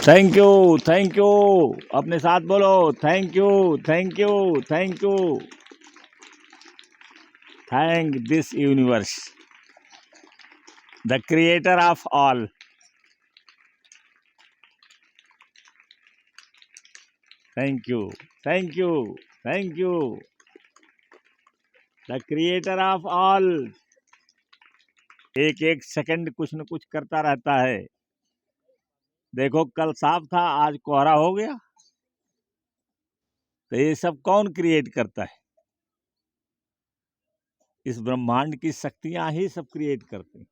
Thank you, thank you. अपने साथ बोलो, thank you, thank you, thank you. Thank this universe, the creator of all. Thank you, thank you, thank you, the creator of all. एक एक second कुछ न कुछ करता रहता है। देखो, कल साफ था, आज कोहरा हो गया। तो ये सब कौन क्रिएट करता है? इस ब्रह्मांड की शक्तियां ही सब क्रिएट करती हैं।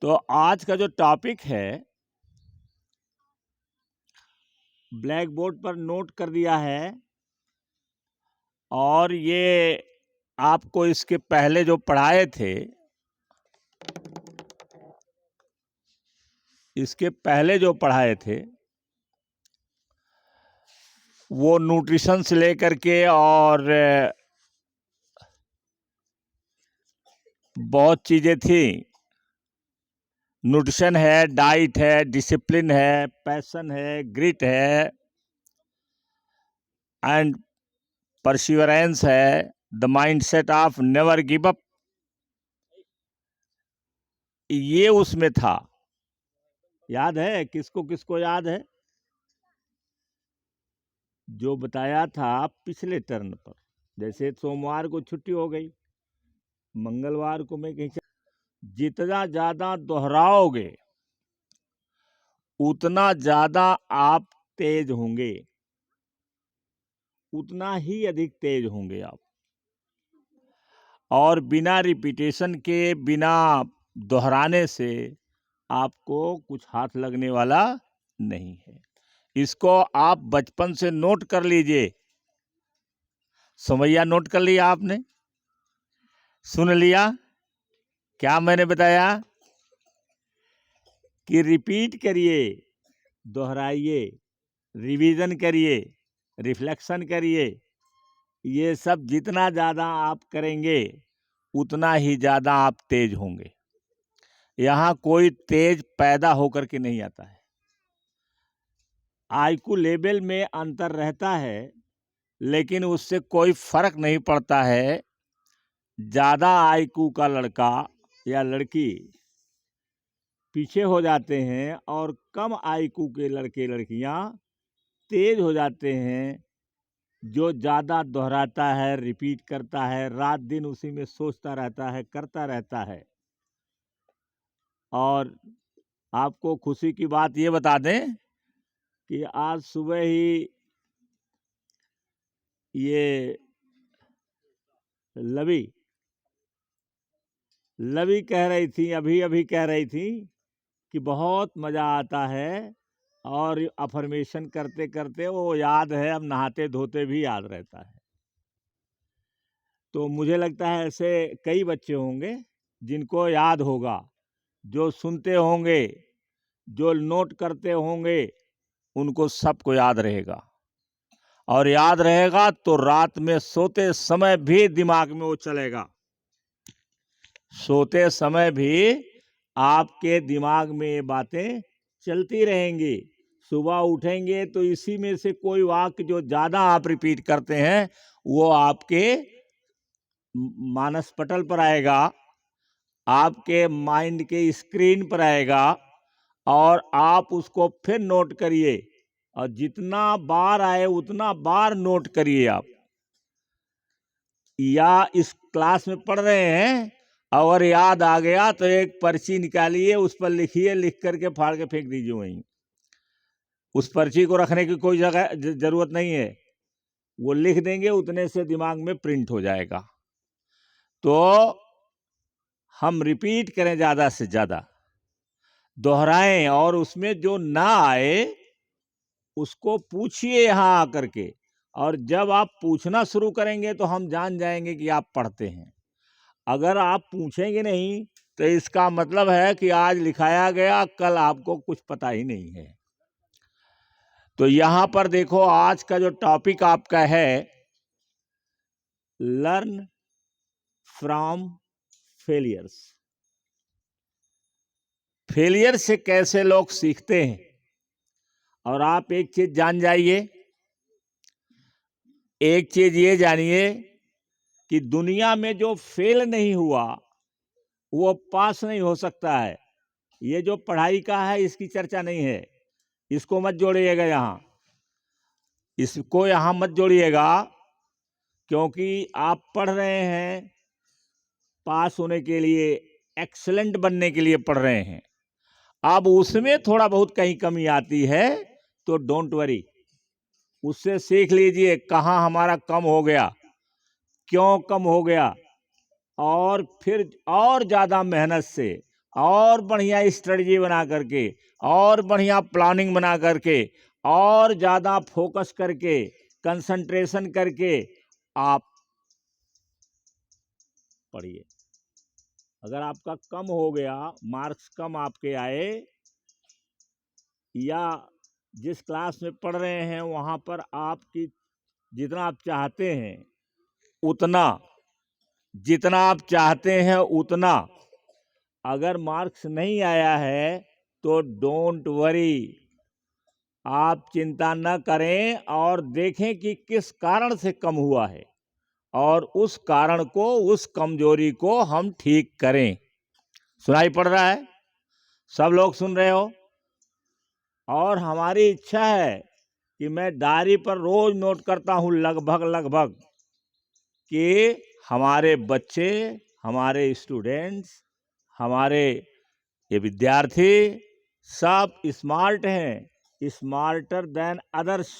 तो आज का जो टॉपिक है, ब्लैक बोर्ड पर नोट कर दिया है। और ये आपको इसके पहले जो पढ़ाए थे, वो न्यूट्रिशन से लेकर के और बहुत चीजें थी। न्यूट्रिशन है, डाइट है, डिसिप्लिन है, पैशन है, ग्रिट है एंड परसिवरेंस है, the mindset of never give up, ये उसमें था। याद है? किसको किसको याद है? जो बताया था पिछले टर्न पर। जैसे सोमवार को छुट्टी हो गई, मंगलवार को मैं कहीं जितना ज्यादा दोहराओगे उतना ज्यादा आप तेज होंगे, उतना ही अधिक तेज होंगे आप। और बिना रिपीटेशन के, बिना दोहराने से आपको कुछ हाथ लगने वाला नहीं है। इसको आप बचपन से नोट कर लीजिए। समैया नोट कर लिया आपने? सुन लिया क्या मैंने बताया? कि रिपीट करिए, दोहराइए, रिवीजन करिए, रिफ्लेक्शन करिए। ये सब जितना ज़्यादा आप करेंगे उतना ही ज़्यादा आप तेज होंगे। यहाँ कोई तेज पैदा होकर के नहीं आता है। आईक्यू लेवल में अंतर रहता है, लेकिन उससे कोई फर्क नहीं पड़ता है। ज़्यादा आईक्यू का लड़का या लड़की पीछे हो जाते हैं और कम आईक्यू के लड़के लड़कियां तेज हो जाते हैं। जो ज़्यादा दोहराता है, रिपीट करता है, रात दिन उसी में सोचता रहता है, करता रहता है। और आपको खुशी की बात ये बता दें कि आज सुबह ही ये लवी कह रही थी, अभी कह रही थी कि बहुत मज़ा आता है। और अफर्मेशन करते करते वो याद है, अब नहाते धोते भी याद रहता है। तो मुझे लगता है ऐसे कई बच्चे होंगे जिनको याद होगा, जो सुनते होंगे, जो नोट करते होंगे, उनको सबको याद रहेगा। और याद रहेगा तो रात में सोते समय भी दिमाग में वो चलेगा। सोते समय भी आपके दिमाग में ये बातें चलती रहेंगी। सुबह उठेंगे तो इसी में से कोई वाक्य जो ज़्यादा आप रिपीट करते हैं वो आपके मानस पटल पर आएगा, आपके माइंड के स्क्रीन पर आएगा और आप उसको फिर नोट करिए। और जितना बार आए उतना बार नोट करिए आप। या इस क्लास में पढ़ रहे हैं, अगर याद आ गया तो एक पर्ची निकालिए, उस पर लिखिए, लिख करके फाड़ के फेंक दीजिए वहीं। उस पर्ची को रखने की कोई जगह जरूरत नहीं है। वो लिख देंगे, उतने से दिमाग में प्रिंट हो जाएगा। तो हम रिपीट करें, ज़्यादा से ज़्यादा दोहराएं, और उसमें जो ना आए उसको पूछिए यहाँ आकर के। और जब आप पूछना शुरू करेंगे तो हम जान जाएंगे कि आप पढ़ते हैं। अगर आप पूछेंगे नहीं तो इसका मतलब है कि आज लिखाया गया, कल आपको कुछ पता ही नहीं है। तो यहाँ पर देखो, आज का जो टॉपिक आपका है, लर्न फ्रॉम फेलियर्स। फेलियर से कैसे लोग सीखते हैं। और आप एक चीज जान जाइए, एक चीज ये जानिए कि दुनिया में जो फेल नहीं हुआ वो पास नहीं हो सकता है। ये जो पढ़ाई का है इसकी चर्चा नहीं है, इसको मत जोड़िएगा यहाँ, इसको यहाँ मत जोड़िएगा, क्योंकि आप पढ़ रहे हैं पास होने के लिए, एक्सीलेंट बनने के लिए पढ़ रहे हैं। अब उसमें थोड़ा बहुत कहीं कमी आती है तो डोंट वरी, उससे सीख लीजिए कहाँ हमारा कम हो गया, क्यों कम हो गया, और फिर और ज़्यादा मेहनत से और बढ़िया स्ट्रेटजी बना करके और बढ़िया प्लानिंग बना करके और ज़्यादा फोकस करके कंसंट्रेशन करके आप पढ़िए। अगर आपका कम हो गया, मार्क्स कम आपके आए, या जिस क्लास में पढ़ रहे हैं वहाँ पर आपकी जितना आप चाहते हैं उतना, जितना आप चाहते हैं उतना अगर मार्क्स नहीं आया है तो डोंट वरी, आप चिंता न करें और देखें कि किस कारण से कम हुआ है और उस कारण को, उस कमजोरी को हम ठीक करें। सुनाई पड़ रहा है? सब लोग सुन रहे हो? और हमारी इच्छा है कि मैं डायरी पर रोज नोट करता हूं लगभग कि हमारे बच्चे, हमारे स्टूडेंट्स, हमारे ये विद्यार्थी सब स्मार्ट हैं, स्मार्टर देन अदर्स,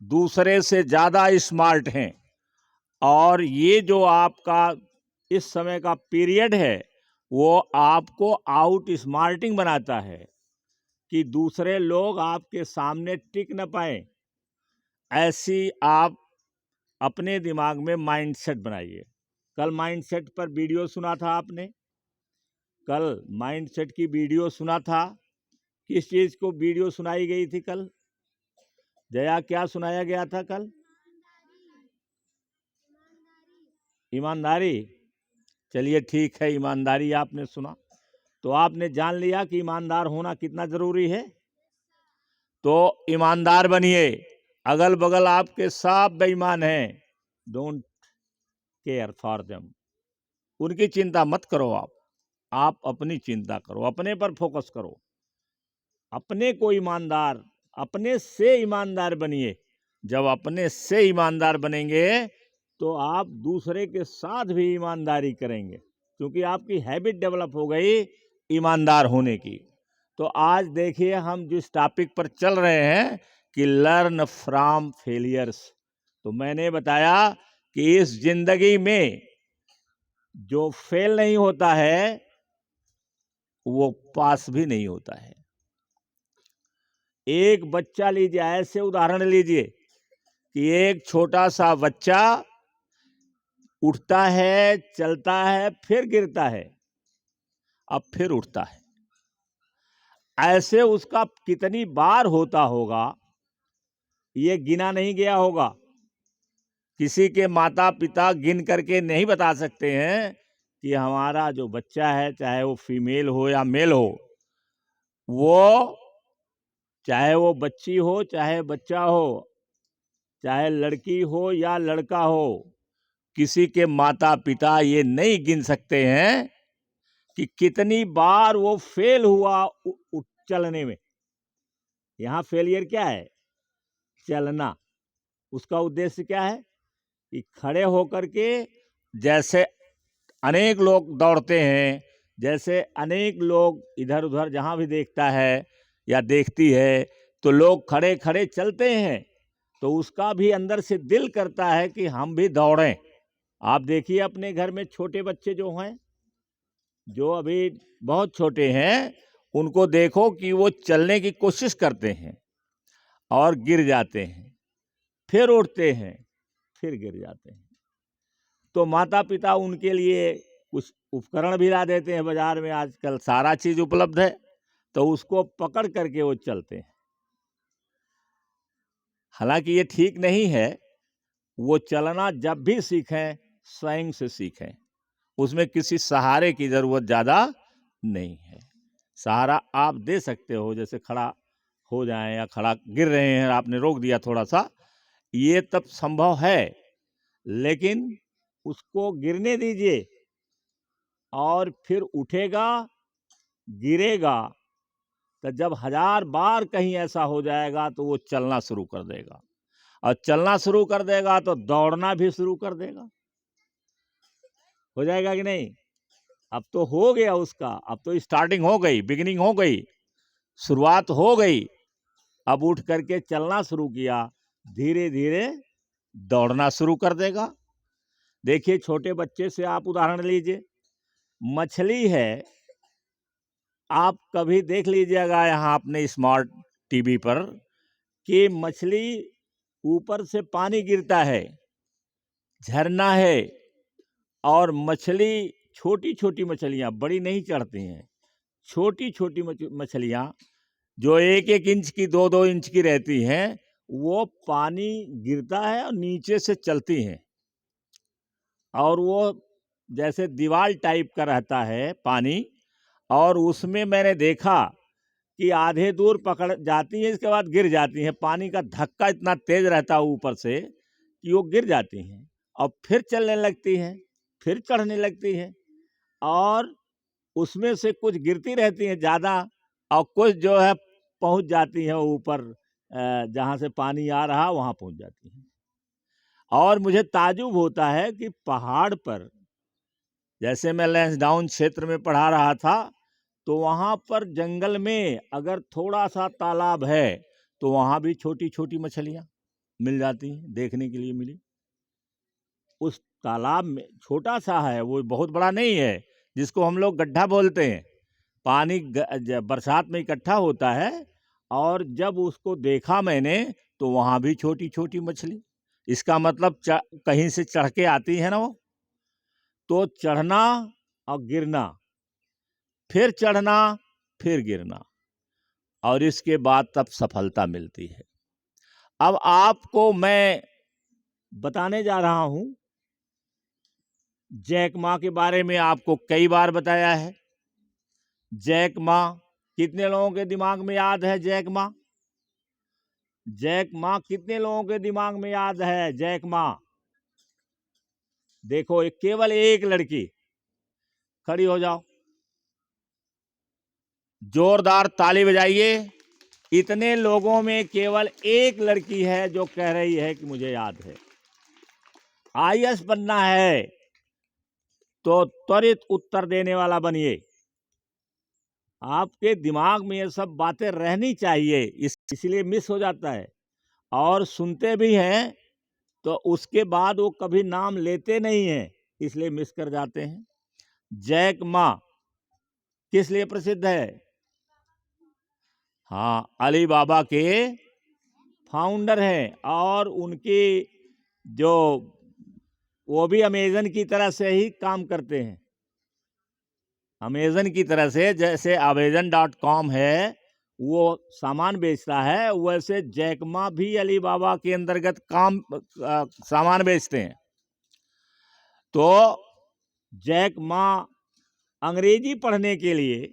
दूसरे से ज़्यादा स्मार्ट हैं। और ये जो आपका इस समय का पीरियड है वो आपको आउट स्मार्टिंग बनाता है कि दूसरे लोग आपके सामने टिक न पाए। ऐसी आप अपने दिमाग में माइंडसेट बनाइए। कल माइंडसेट पर वीडियो सुना था आपने, कल माइंडसेट की वीडियो सुना था। किस चीज़ को वीडियो सुनाई गई थी कल? जया, क्या सुनाया गया था कल? ईमानदारी। चलिए ठीक है, ईमानदारी आपने सुना तो आपने जान लिया कि ईमानदार होना कितना जरूरी है। तो ईमानदार बनिए। अगल बगल आपके सब बेईमान हैं, डोंट केयर फॉर देम, उनकी चिंता मत करो। आप अपनी चिंता करो, अपने पर फोकस करो, अपने को ईमानदार, अपने से ईमानदार बनिए। जब अपने से ईमानदार बनेंगे तो आप दूसरे के साथ भी ईमानदारी करेंगे, क्योंकि आपकी हैबिट डेवलप हो गई ईमानदार होने की। तो आज देखिए हम जिस टॉपिक पर चल रहे हैं कि लर्न फ्रॉम फेलियर्स, तो मैंने बताया कि इस जिंदगी में जो फेल नहीं होता है वो पास भी नहीं होता है। एक बच्चा लीजिए, ऐसे उदाहरण लीजिए कि एक छोटा सा बच्चा उठता है, चलता है, फिर गिरता है, अब फिर उठता है। ऐसे उसका कितनी बार होता होगा ये गिना नहीं गया होगा। किसी के माता पिता गिन करके नहीं बता सकते हैं कि हमारा जो बच्चा है, चाहे वो फीमेल हो या मेल हो, वो चाहे वो बच्ची हो चाहे बच्चा हो, चाहे लड़की हो या लड़का हो, किसी के माता पिता ये नहीं गिन सकते हैं कि कितनी बार वो फेल हुआ चलने में। यहाँ फेलियर क्या है? चलना। उसका उद्देश्य क्या है कि खड़े होकर के, जैसे अनेक लोग दौड़ते हैं, जैसे अनेक लोग इधर उधर जहाँ भी देखता है या देखती है तो लोग खड़े खड़े चलते हैं, तो उसका भी अंदर से दिल करता है कि हम भी दौड़ें। आप देखिए अपने घर में छोटे बच्चे जो हैं, जो अभी बहुत छोटे हैं, उनको देखो कि वो चलने की कोशिश करते हैं और गिर जाते हैं, फिर उठते हैं, फिर गिर जाते हैं। तो माता पिता उनके लिए कुछ उपकरण भी ला देते हैं, बाजार में आजकल सारा चीज उपलब्ध है, तो उसको पकड़ करके वो चलते हैं। हालांकि ये ठीक नहीं है, वो चलना जब भी सीखें स्वयं से सीखें, उसमें किसी सहारे की जरूरत ज्यादा नहीं है। सहारा आप दे सकते हो, जैसे खड़ा हो जाएं या खड़ा गिर रहे हैं, आपने रोक दिया थोड़ा सा, ये तब संभव है। लेकिन उसको गिरने दीजिए और फिर उठेगा, गिरेगा, तो जब 1000 बार कहीं ऐसा हो जाएगा तो वो चलना शुरू कर देगा, और चलना शुरू कर देगा तो दौड़ना भी शुरू कर देगा। हो जाएगा कि नहीं? अब तो हो गया उसका, अब तो स्टार्टिंग हो गई, बिगिनिंग हो गई, शुरुआत हो गई। अब उठ करके चलना शुरू किया, धीरे धीरे दौड़ना शुरू कर देगा। देखिए, छोटे बच्चे से आप उदाहरण लीजिए, मछली है, आप कभी देख लीजिएगा यहाँ अपने स्मार्ट टीवी पर कि मछली ऊपर से पानी गिरता है, झरना है, और मछली छोटी छोटी मछलियाँ, बड़ी नहीं चढ़ती हैं, छोटी छोटी मछलियाँ जो 1-1 इंच की, 2-2 इंच की रहती हैं, वो पानी गिरता है और नीचे से चलती हैं, और वो जैसे दीवार टाइप का रहता है पानी, और उसमें मैंने देखा कि आधे दूर पकड़ जाती हैं, इसके बाद गिर जाती हैं। पानी का धक्का इतना तेज रहता है ऊपर से कि वो गिर जाती हैं, और फिर चलने लगती हैं, फिर चढ़ने लगती हैं, और उसमें से कुछ गिरती रहती हैं ज़्यादा, और कुछ जो है पहुंच जाती हैं ऊपर, जहाँ से पानी आ रहा वहाँ पहुंच जाती हैं। और मुझे ताज्जुब होता है कि पहाड़ पर, जैसे मैं लैंसडाउन क्षेत्र में पढ़ा रहा था, तो वहाँ पर जंगल में अगर थोड़ा सा तालाब है तो वहाँ भी छोटी छोटी मछलियाँ मिल जाती हैं, देखने के लिए मिली। उस तालाब में छोटा सा है, वो बहुत बड़ा नहीं है, जिसको हम लोग गड्ढा बोलते हैं। पानी बरसात में इकट्ठा होता है, और जब उसको देखा मैंने तो वहाँ भी छोटी छोटी मछली। इसका मतलब कहीं से चढ़ के आती है ना वो, तो चढ़ना और गिरना, फिर चढ़ना, फिर गिरना, और इसके बाद तब सफलता मिलती है। अब आपको मैं बताने जा रहा हूं, जैक मा के बारे में आपको कई बार बताया है। जैक मा कितने लोगों के दिमाग में याद है? जैक मा, जैक मा कितने लोगों के दिमाग में याद है? जैक मा, देखो, केवल एक लड़की, खड़ी हो जाओ, जोरदार ताली बजाइए। इतने लोगों में केवल एक लड़की है जो कह रही है कि मुझे याद है। आईएएस बनना है तो त्वरित उत्तर देने वाला बनिए। आपके दिमाग में ये सब बातें रहनी चाहिए, इसलिए मिस हो जाता है। और सुनते भी हैं तो उसके बाद वो कभी नाम लेते नहीं हैं, इसलिए मिस कर जाते हैं। जैक मा किस लिए प्रसिद्ध है? हाँ, अली बाबा के फाउंडर हैं, और उनकी जो, वो भी अमेजन की तरह से ही काम करते हैं। अमेजन की तरह से, जैसे अमेजन.com है, वो सामान बेचता है, वैसे जैक मा भी अली बाबा के अंतर्गत सामान बेचते हैं। तो जैक मा अंग्रेजी पढ़ने के लिए,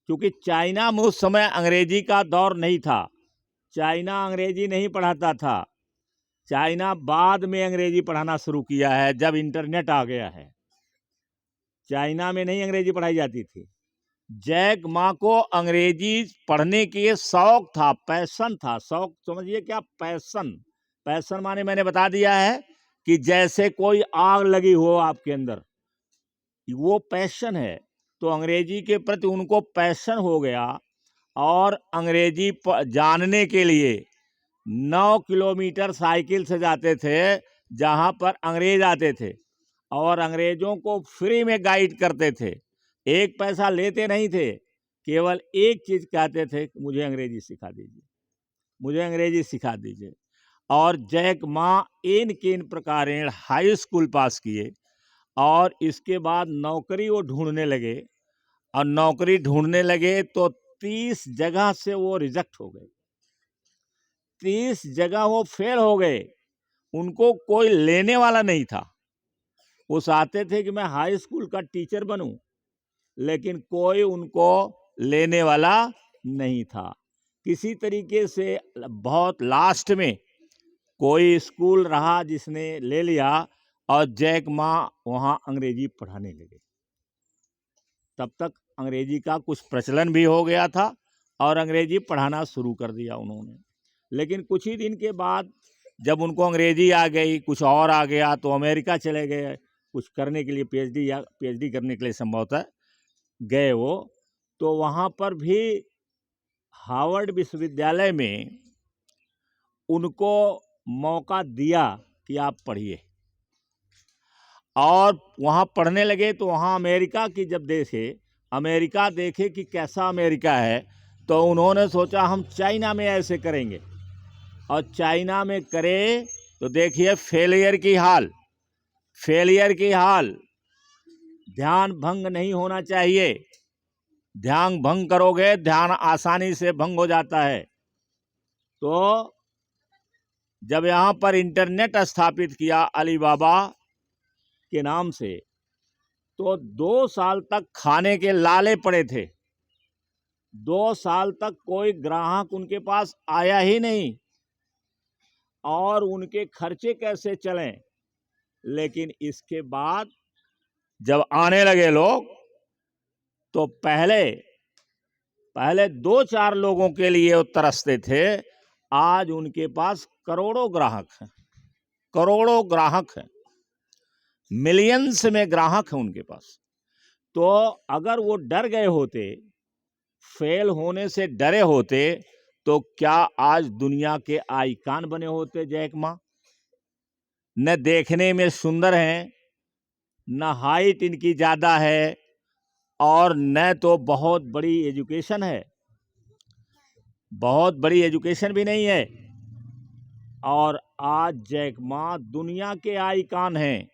क्योंकि चाइना में उस समय अंग्रेजी का दौर नहीं था, चाइना अंग्रेजी नहीं पढ़ाता था। चाइना बाद में अंग्रेजी पढ़ाना शुरू किया है, जब इंटरनेट आ गया है। चाइना में नहीं अंग्रेजी पढ़ाई जाती थी। जैक मा को अंग्रेजी पढ़ने के शौक था, पैशन था। शौक समझिए क्या, पैशन। पैशन माने मैंने बता दिया है कि जैसे कोई आग लगी हो आपके अंदर, वो पैशन है। तो अंग्रेजी के प्रति उनको पैशन हो गया, और अंग्रेजी जानने के लिए 9 किलोमीटर साइकिल से जाते थे, जहां पर अंग्रेज आते थे, और अंग्रेजों को फ्री में गाइड करते थे। 1 पैसा लेते नहीं थे, केवल एक चीज कहते थे, मुझे अंग्रेजी सिखा दीजिए, मुझे अंग्रेजी सिखा दीजिए। और जैक मा इन किन प्रकारेण हाई स्कूल पास किए, और इसके बाद नौकरी वो ढूंढने लगे, और नौकरी ढूंढने लगे तो 30 जगह से वो रिजेक्ट हो गए, 30 जगह वो फेल हो गए। उनको कोई लेने वाला नहीं था। वो चाहते थे कि मैं हाई स्कूल का टीचर बनूं, लेकिन कोई उनको लेने वाला नहीं था। किसी तरीके से बहुत लास्ट में कोई स्कूल रहा जिसने ले लिया और जैक मा वहाँ अंग्रेजी पढ़ाने लगे। तब तक अंग्रेजी का कुछ प्रचलन भी हो गया था और अंग्रेजी पढ़ाना शुरू कर दिया उन्होंने। लेकिन कुछ ही दिन के बाद जब उनको अंग्रेजी आ गई, कुछ और आ गया, तो अमेरिका चले गए कुछ करने के लिए, पीएचडी करने के लिए संभवतः गए वो। तो वहाँ पर भी हार्वर्ड विश्वविद्यालय में उनको मौका दिया कि आप पढ़िए, और वहाँ पढ़ने लगे। तो वहाँ अमेरिका की जब अमेरिका देखे कि कैसा अमेरिका है, तो उन्होंने सोचा हम चाइना में ऐसे करेंगे, और चाइना में करे तो देखिए फेलियर की हाल। ध्यान भंग नहीं होना चाहिए, ध्यान भंग करोगे ध्यान आसानी से भंग हो जाता है। तो जब यहाँ पर इंटरनेट स्थापित किया अलीबाबा के नाम से, तो 2 साल तक खाने के लाले पड़े थे। 2 साल तक कोई ग्राहक उनके पास आया ही नहीं, और उनके खर्चे कैसे चलें। लेकिन इसके बाद जब आने लगे लोग, तो पहले 2-4 लोगों के लिए वो तरसते थे, आज उनके पास करोड़ों ग्राहक हैं, मिलियंस में ग्राहक हैं उनके पास। तो अगर वो डर गए होते, फेल होने से डरे होते, तो क्या आज दुनिया के आइकॉन बने होते जैक मा? न देखने में सुंदर हैं, न हाइट इनकी ज़्यादा है, और न तो बहुत बड़ी एजुकेशन है, बहुत बड़ी एजुकेशन भी नहीं है। और आज जैक मा दुनिया के आइकॉन हैं।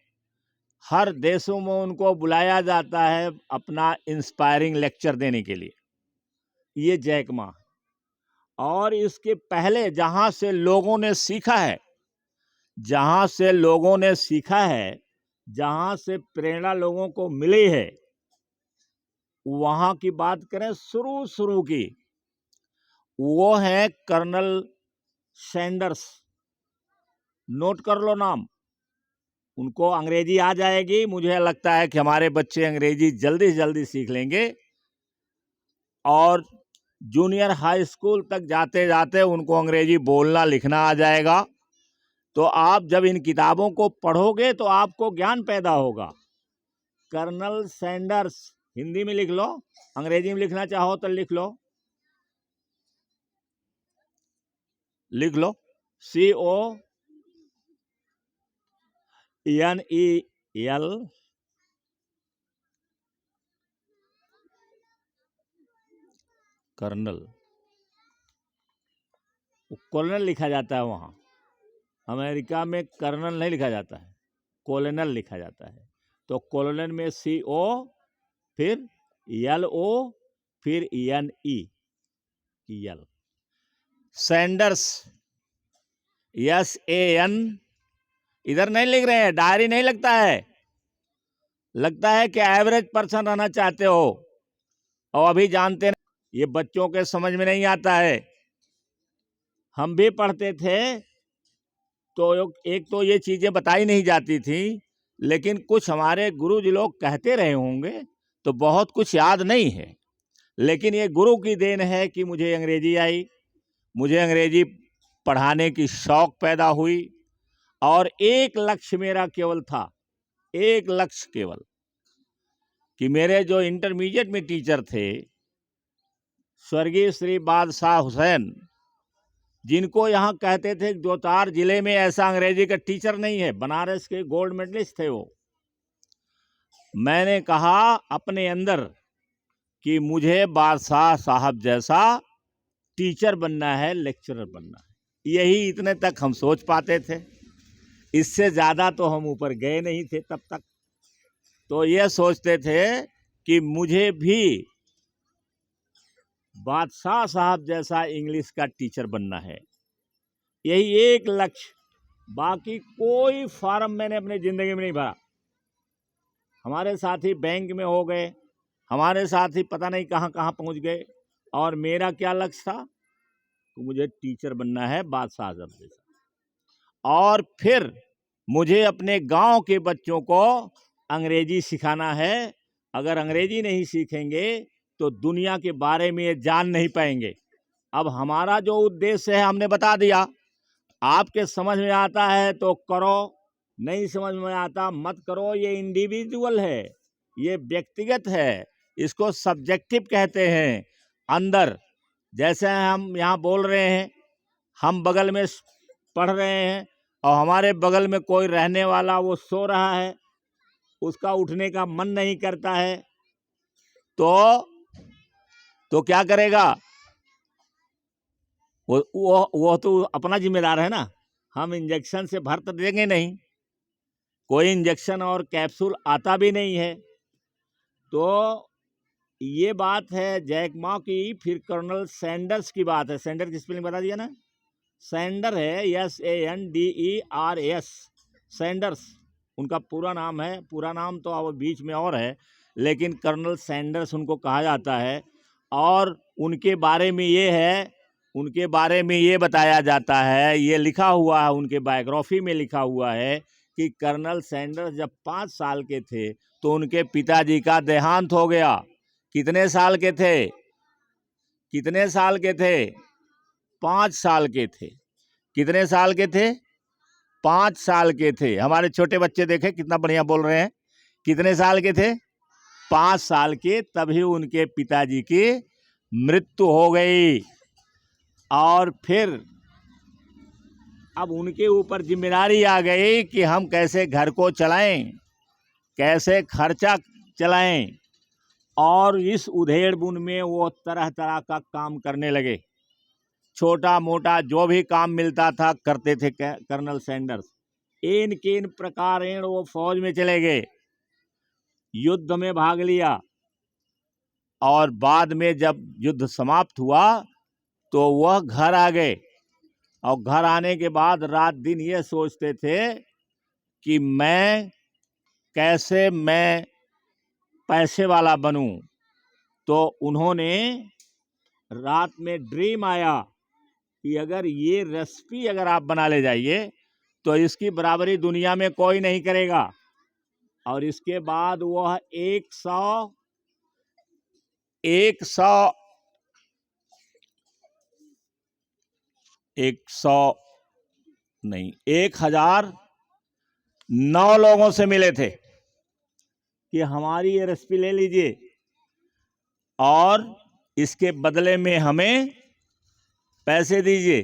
हर देशों में उनको बुलाया जाता है अपना इंस्पायरिंग लेक्चर देने के लिए, ये जैक मा। और इसके पहले जहाँ से लोगों ने सीखा है, जहाँ से प्रेरणा लोगों को मिली है, वहाँ की बात करें शुरू की, वो है कर्नल सैंडर्स। नोट कर लो नाम, उनको अंग्रेजी आ जाएगी। मुझे लगता है कि हमारे बच्चे अंग्रेजी जल्दी से जल्दी सीख लेंगे, और जूनियर हाई स्कूल तक जाते जाते उनको अंग्रेजी बोलना लिखना आ जाएगा। तो आप जब इन किताबों को पढ़ोगे तो आपको ज्ञान पैदा होगा। कर्नल सैंडर्स, हिंदी में लिख लो, अंग्रेजी में लिखना चाहो तो लिख लो CONEL, कर्नल। कॉलोनल लिखा जाता है वहाँ, अमेरिका में कर्नल नहीं लिखा जाता है, कॉलोनल लिखा जाता है। तो कॉलोनल में CO, फिर LO, फिर NE, सैंडर्स, SAN। इधर नहीं लिख रहे हैं, डायरी नहीं लगता है कि एवरेज पर्सन रहना चाहते हो, और अभी जानते हैं ये बच्चों के समझ में नहीं आता है। हम भी पढ़ते थे तो एक तो ये चीजें बताई नहीं जाती थी, लेकिन कुछ हमारे गुरुजी लोग कहते रहे होंगे, तो बहुत कुछ याद नहीं है। लेकिन ये गुरु की देन है कि मुझे अंग्रेजी आई, मुझे अंग्रेजी पढ़ाने की शौक पैदा हुई, और एक लक्ष्य मेरा केवल था, एक लक्ष्य केवल, कि मेरे जो इंटरमीडिएट में टीचर थे स्वर्गीय श्री बादशाह हुसैन, जिनको यहाँ कहते थे 2-4 जिले में ऐसा अंग्रेजी का टीचर नहीं है, बनारस के गोल्ड मेडलिस्ट थे वो। मैंने कहा अपने अंदर कि मुझे बादशाह साहब जैसा टीचर बनना है, लेक्चरर बनना है। यही इतने तक हम सोच पाते थे, इससे ज़्यादा तो हम ऊपर गए नहीं थे तब तक। तो ये सोचते थे कि मुझे भी बादशाह साहब जैसा इंग्लिश का टीचर बनना है, यही एक लक्ष्य। बाकी कोई फॉर्म मैंने अपनी ज़िंदगी में नहीं भरा। हमारे साथी बैंक में हो गए, हमारे साथी पता नहीं कहाँ कहाँ पहुँच गए। और मेरा क्या लक्ष्य था कि मुझे टीचर बनना है बादशाह आजम जैसा, और फिर मुझे अपने गांव के बच्चों को अंग्रेजी सिखाना है। अगर अंग्रेजी नहीं सीखेंगे तो दुनिया के बारे में ये जान नहीं पाएंगे। अब हमारा जो उद्देश्य है हमने बता दिया। आपके समझ में आता है तो करो, नहीं समझ में आता मत करो। ये इंडिविजुअल है, ये व्यक्तिगत है, इसको सब्जेक्टिव कहते हैं। अंदर जैसे हम यहाँ बोल रहे हैं, हम बगल में पढ़ रहे हैं और हमारे बगल में कोई रहने वाला वो सो रहा है, उसका उठने का मन नहीं करता है, तो क्या करेगा? वो तो अपना जिम्मेदार है ना। हम इंजेक्शन से भर तो देंगे नहीं, कोई इंजेक्शन और कैप्सूल आता भी नहीं है। तो ये बात है जैक मा की। फिर कर्नल सैंडर्स की बात है। सैंडर की स्पेलिंग बता दिया ना, सैंडर है SANDERS, सैंडर्स उनका पूरा नाम है। पूरा नाम तो अब बीच में और है, लेकिन कर्नल सैंडर्स उनको कहा जाता है। और उनके बारे में ये है, उनके बारे में ये बताया जाता है, ये लिखा हुआ है, उनके बायोग्राफी में लिखा हुआ है कि कर्नल सैंडर्स जब 5 साल के थे तो उनके पिताजी का देहांत हो गया। कितने साल के थे? कितने साल के थे? 5 साल के थे। कितने साल के थे? 5 साल के थे। हमारे छोटे बच्चे देखे कितना बढ़िया बोल रहे हैं। कितने साल के थे? 5 साल के। तभी उनके पिताजी की मृत्यु हो गई। और फिर अब उनके ऊपर जिम्मेदारी आ गई कि हम कैसे घर को चलाएं, कैसे खर्चा चलाएं। और इस उधेड़ बुन में वो तरह तरह का काम करने लगे। छोटा मोटा जो भी काम मिलता था करते थे कर्नल सैंडर्स। इन किन प्रकार वो फौज में चले गए, युद्ध में भाग लिया, और बाद में जब युद्ध समाप्त हुआ तो वह घर आ गए। और घर आने के बाद रात दिन ये सोचते थे कि मैं कैसे पैसे वाला बनूं। तो उन्होंने रात में ड्रीम आया कि अगर ये रेसिपी अगर आप बना ले जाइए तो इसकी बराबरी दुनिया में कोई नहीं करेगा। और इसके बाद वह 1009 लोगों से मिले थे कि हमारी ये रेसिपी ले लीजिए और इसके बदले में हमें पैसे दीजिए।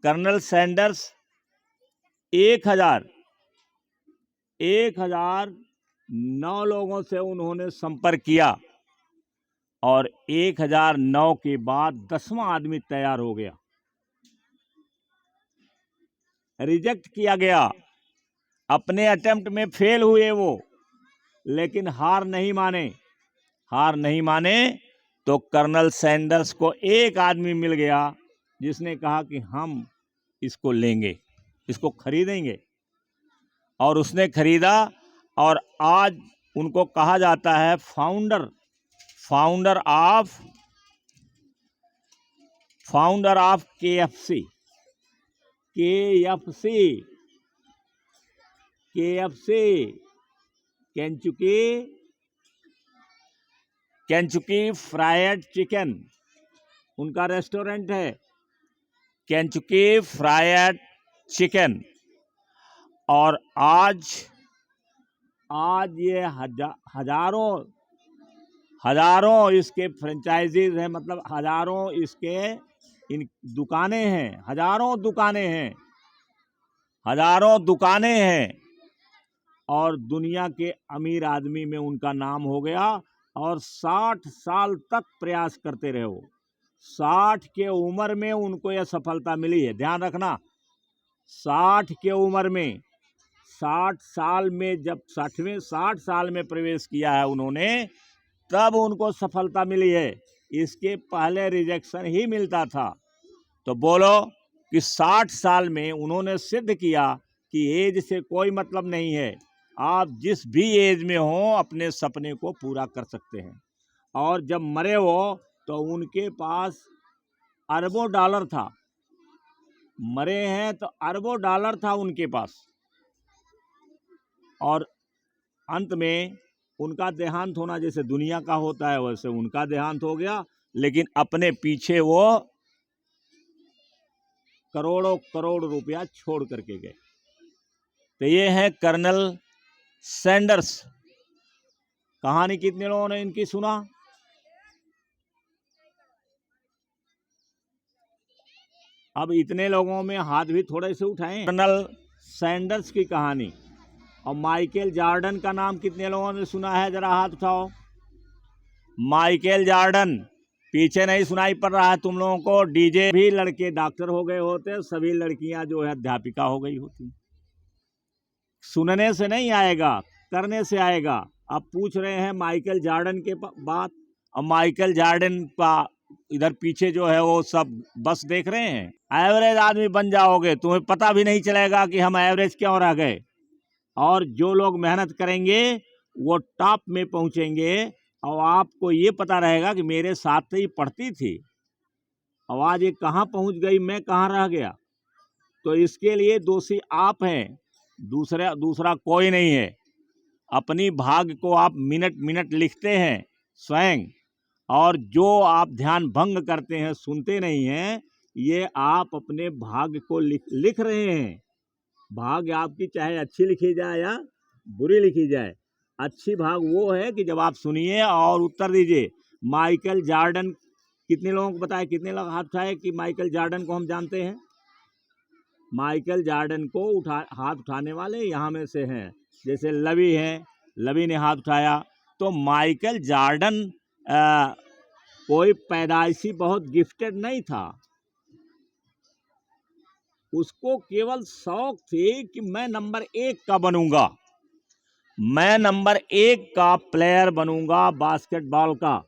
कर्नल सैंडर्स 1009 लोगों से उन्होंने संपर्क किया, और 1009 के बाद 10वां आदमी तैयार हो गया। रिजेक्ट किया गया, अपने अटेम्प्ट में फेल हुए वो, लेकिन हार नहीं माने। तो कर्नल सैंडर्स को एक आदमी मिल गया जिसने कहा कि हम इसको लेंगे, इसको खरीदेंगे। और उसने खरीदा, और आज उनको कहा जाता है founder of KFC, Kentucky fried chicken उनका रेस्टोरेंट है, केंचुकी फ्राइड चिकन। और आज ये हजारों इसके फ्रेंचाइजीज हैं, मतलब हजारों इसके इन दुकानें हैं, हजारों दुकानें हैं। और दुनिया के अमीर आदमी में उनका नाम हो गया। और 60 साल तक प्रयास करते रहे वो। 60 के उम्र में उनको यह सफलता मिली है, ध्यान रखना। 60 के उम्र में, 60 साल में, जब 60 साल में प्रवेश किया है उन्होंने, तब उनको सफलता मिली है। इसके पहले रिजेक्शन ही मिलता था। तो बोलो कि 60 साल में उन्होंने सिद्ध किया कि एज से कोई मतलब नहीं है, आप जिस भी एज में हो अपने सपने को पूरा कर सकते हैं। और जब मरे हो तो उनके पास अरबों डॉलर था, मरे हैं तो अरबों डॉलर था उनके पास, और अंत में उनका देहांत होना जैसे दुनिया का होता है वैसे उनका देहांत हो गया, लेकिन अपने पीछे वो करोड़ों करोड़ रुपया छोड़ करके गए। तो ये है कर्नल सैंडर्स। कहानी कितने लोगों ने इनकी सुना? अब इतने लोगों में हाथ भी थोड़े से उठाएं। कर्नल सैंडर्स की कहानी। और माइकल जॉर्डन का नाम कितने लोगों ने सुना है? जरा हाथ उठाओ। माइकल जॉर्डन, पीछे नहीं सुनाई पड़ रहा है तुम लोगों को? डीजे भी लड़के डॉक्टर हो गए होते, सभी लड़कियां जो है अध्यापिका हो गई होती। सुनने से नहीं आएगा, करने से आएगा। अब पूछ रहे हैं माइकल जॉर्डन के बात, और माइकल जॉर्डन का इधर पीछे जो है वो सब बस देख रहे हैं। एवरेज आदमी बन जाओगे, तुम्हें पता भी नहीं चलेगा कि हम एवरेज क्यों रह गए। और जो लोग मेहनत करेंगे वो टॉप में पहुंचेंगे, और आपको ये पता रहेगा कि मेरे साथ तो ही पढ़ती थी, और आज ये कहाँ पहुंच गई, मैं कहाँ रह गया। तो इसके लिए दोषी आप हैं, दूसरा कोई नहीं है। अपनी भाग्य को आप मिनट मिनट लिखते हैं स्वयं, और जो आप ध्यान भंग करते हैं, सुनते नहीं हैं, ये आप अपने भाग्य को लिख रहे हैं। भाग्य आपकी चाहे अच्छी लिखी जाए या बुरी लिखी जाए, अच्छी भाग वो है कि जब आप सुनिए और उत्तर दीजिए। माइकल जॉर्डन, कितने लोगों को बताया, कितने लोग हाथ उठाए कि माइकल जॉर्डन को हम जानते हैं? माइकल जॉर्डन को हाथ उठाने वाले यहाँ में से हैं, जैसे लवी हैं, लवी ने हाथ उठाया। तो माइकल जॉर्डन कोई पैदाइशी बहुत गिफ्टेड नहीं था, उसको केवल शौक थी कि मैं नंबर 1 का बनूंगा, मैं नंबर 1 का प्लेयर बनूंगा बास्केटबॉल का।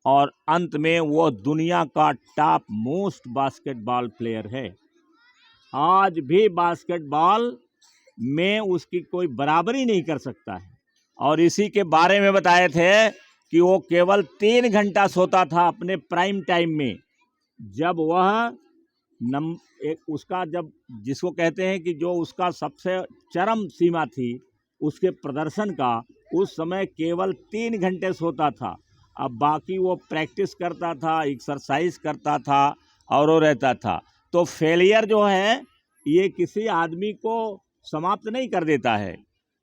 और अंत में वो दुनिया का टॉप मोस्ट बास्केटबॉल प्लेयर है। आज भी बास्केटबॉल में उसकी कोई बराबरी नहीं कर सकता है। और इसी के बारे में बताए थे कि वो केवल 3 घंटा सोता था अपने प्राइम टाइम में, जब वह उसका जब जिसको कहते हैं कि जो उसका सबसे चरम सीमा थी उसके प्रदर्शन का, उस समय केवल 3 घंटे सोता था। अब बाकी वो प्रैक्टिस करता था, एक्सरसाइज करता था और वो रहता था। तो फेलियर जो है ये किसी आदमी को समाप्त नहीं कर देता है,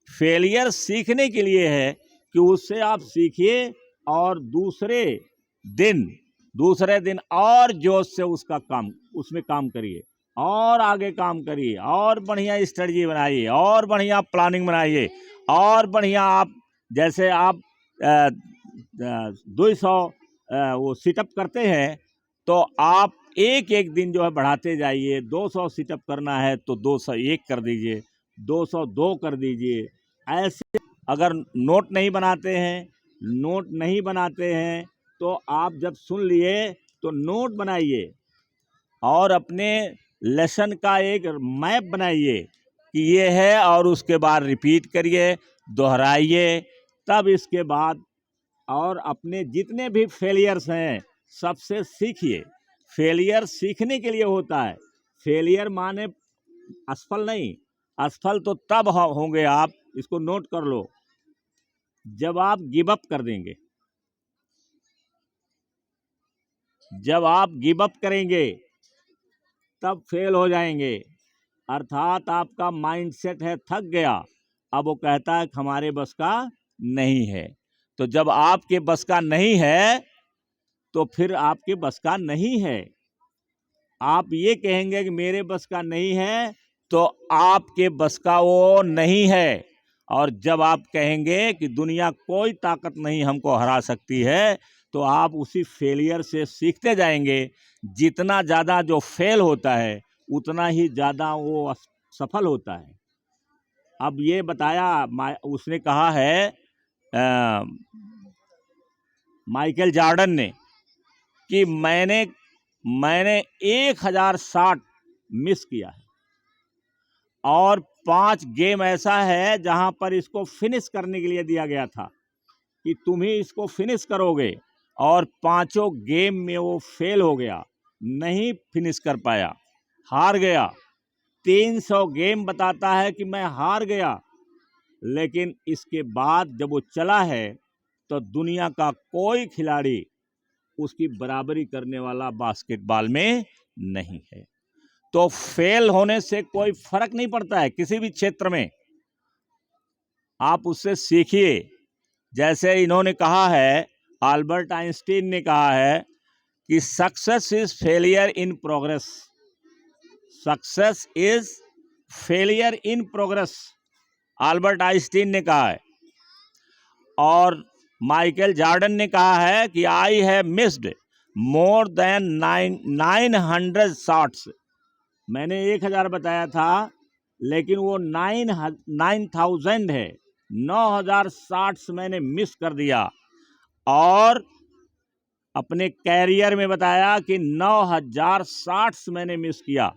फेलियर सीखने के लिए है कि उससे आप सीखिए और दूसरे दिन और जोश से उसमें काम करिए, और आगे काम करिए, और बढ़िया स्ट्रेटजी बनाइए, और बढ़िया प्लानिंग बनाइए, और बढ़िया आप जैसे आप 200 वो सिटअप करते हैं तो आप एक एक दिन जो है बढ़ाते जाइए। 200 सिटअप करना है तो 201 कर दीजिए, 202 कर दीजिए। ऐसे अगर नोट नहीं बनाते हैं तो आप जब सुन लिए तो नोट बनाइए, और अपने लेसन का एक मैप बनाइए कि ये है, और उसके बाद रिपीट करिए, दोहराइए। तब इसके बाद और अपने जितने भी फेलियर्स हैं सबसे सीखिए। फेलियर सीखने के लिए होता है, फेलियर माने असफल नहीं। असफल तो तब होंगे आप, इसको नोट कर लो, जब आप गिव अप कर देंगे। जब आप गिव अप करेंगे तब फेल हो जाएंगे, अर्थात आपका माइंडसेट है थक गया, अब वो कहता है कि हमारे बस का नहीं है। तो जब आपके बस का नहीं है तो फिर आपके बस का नहीं है। आप ये कहेंगे कि मेरे बस का नहीं है तो आपके बस का वो नहीं है। और जब आप कहेंगे कि दुनिया कोई ताकत नहीं हमको हरा सकती है, तो आप उसी फेलियर से सीखते जाएंगे। जितना ज़्यादा जो फेल होता है उतना ही ज़्यादा वो सफल होता है। अब ये बताया, उसने कहा है माइकल जॉर्डन ने कि मैंने मैंने 1060 मिस किया है, और 5 गेम ऐसा है जहां पर इसको फिनिश करने के लिए दिया गया था कि तुम ही इसको फिनिश करोगे, और 5 गेम में वो फेल हो गया, नहीं फिनिश कर पाया, हार गया। 300 गेम बताता है कि मैं हार गया, लेकिन इसके बाद जब वो चला है तो दुनिया का कोई खिलाड़ी उसकी बराबरी करने वाला बास्केटबॉल में नहीं है। तो फेल होने से कोई फर्क नहीं पड़ता है किसी भी क्षेत्र में, आप उससे सीखिए। जैसे इन्होंने कहा है, अल्बर्ट आइंस्टीन ने कहा है कि success is failure in progress, success is failure in progress, Albert Einstein ने कहा है। और माइकल जॉर्डन ने कहा है कि I have missed more than 900 shots, मैंने 1000 बताया था, लेकिन वो 9000 है, 9000 शॉट्स मैंने मिस कर दिया। और अपने कैरियर में बताया कि 9000 शॉट्स मैंने मिस किया।